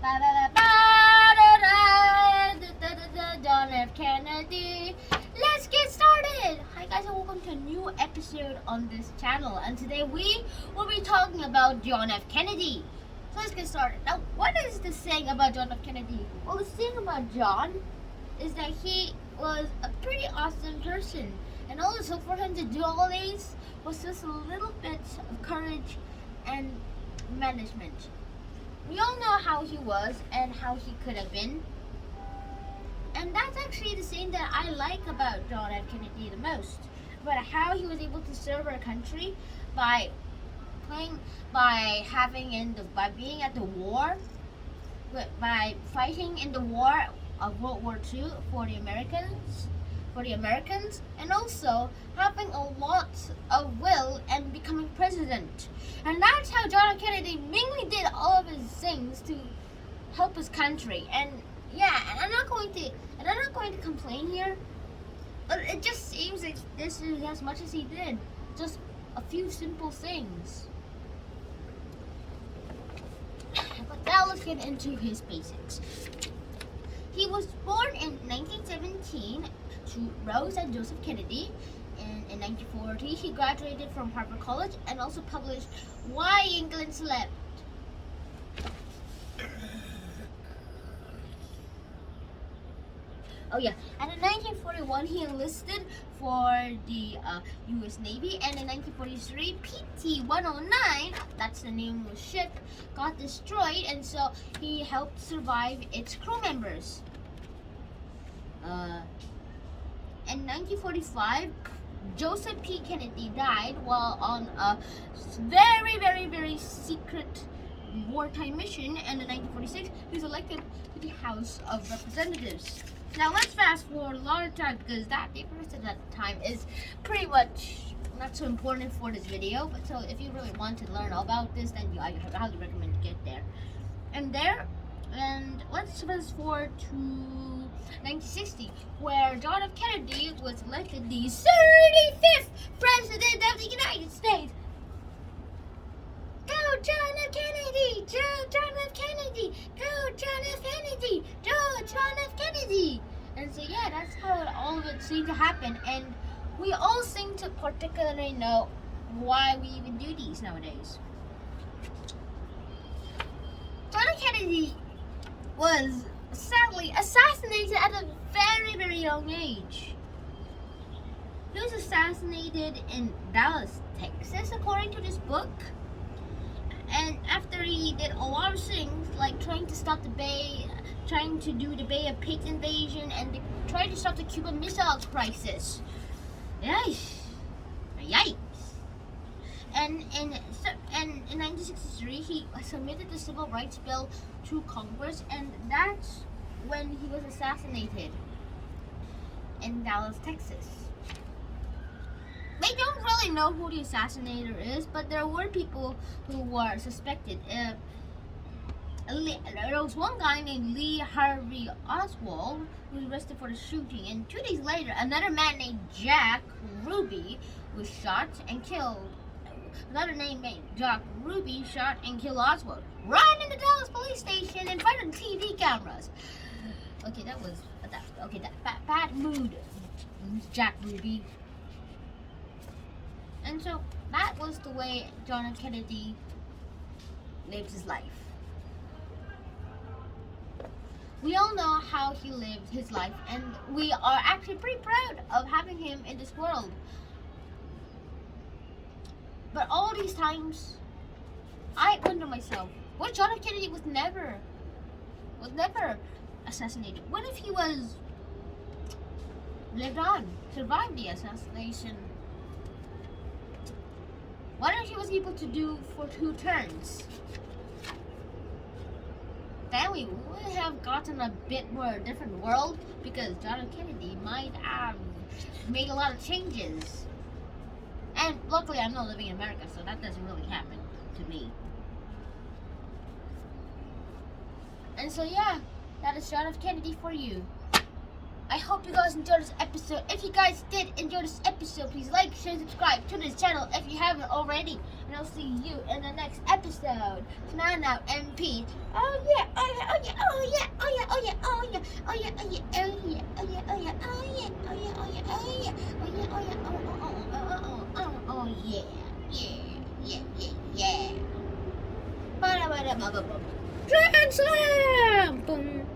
John F. Kennedy. Let's get started. Hi guys, and welcome to a new episode on this channel. And today we will be talking about John F. Kennedy. So let's get started. Now, what is the saying about John F. Kennedy? Well, the saying about John is that he was a pretty awesome person, and also for him to do all these was just a little bit of courage and management. We all know how he was and how he could have been. And that's actually the thing that I like about John F. Kennedy the most. About how he was able to serve our country by being at the war, by fighting in the war of World War II for the Americans, and also having a lot of will and becoming president. And that's how John F. Kennedy mainly did all of his things to help his country. And yeah, and I'm not going to complain here, but it just seems like this is as much as he did. Just a few simple things. But now let's get into his basics. He was born in 1917 to Rose and Joseph Kennedy. And in 1940, he graduated from Harvard College and also published Why England Slept. Oh yeah, and in 1941 he enlisted for the U.S. Navy, and in 1943 PT-109, that's the name of the ship, got destroyed, and so he helped survive its crew members. In 1945, Joseph P. Kennedy died while on a very, very, very secret wartime mission, and in 1946 he was elected to the House of Representatives. Now let's fast forward a lot of time because that the person at the time is pretty much not so important for this video. But so if you really want to learn all about this, then I highly recommend to get there. And let's fast forward to 1960, where John F. Kennedy was elected the 35th President of the United States. Go John F. Kennedy! John F. Kennedy! Go John F. Kennedy! Go John F. Kennedy! And so yeah, that's how all of it seemed to happen. And we all seem to particularly know why we even do these nowadays. John F. Kennedy was sadly assassinated at a very, very young age. He was assassinated in Dallas, Texas, according to this book. And after he did a lot of things, like trying to stop trying to do the Bay of Pigs invasion, and trying to stop the Cuban Missile Crisis. Yikes! And in 1963, he submitted the Civil Rights Bill to Congress, and that's when he was assassinated in Dallas, Texas. They don't really know who the assassinator is, but there were people who were suspected. There was one guy named Lee Harvey Oswald who was arrested for the shooting, and 2 days later, another man named Jack Ruby was shot and killed. Another name named Jack Ruby shot and killed Oswald right in the Dallas police station in front of the TV cameras. Okay, that bad mood, Jack Ruby. And so that was the way John F. Kennedy lived his life. We all know how he lived his life, and we are actually pretty proud of having him in this world. But all these times, I wonder myself, what if John F. Kennedy was never assassinated? What if he lived on, survived the assassination? What if he was able to do for 2 turns? Then we would have gotten a bit more different world, because John F. Kennedy might have made a lot of changes. And luckily I'm not living in America, so that doesn't really happen to me. And so yeah, that is John F. Kennedy for you. I hope you guys enjoyed this episode. If you guys did enjoy this episode, please like, share, subscribe to this channel if you haven't already. And I'll see you in the next episode. Now, MP. Oh yeah, Grand Slam! Boom.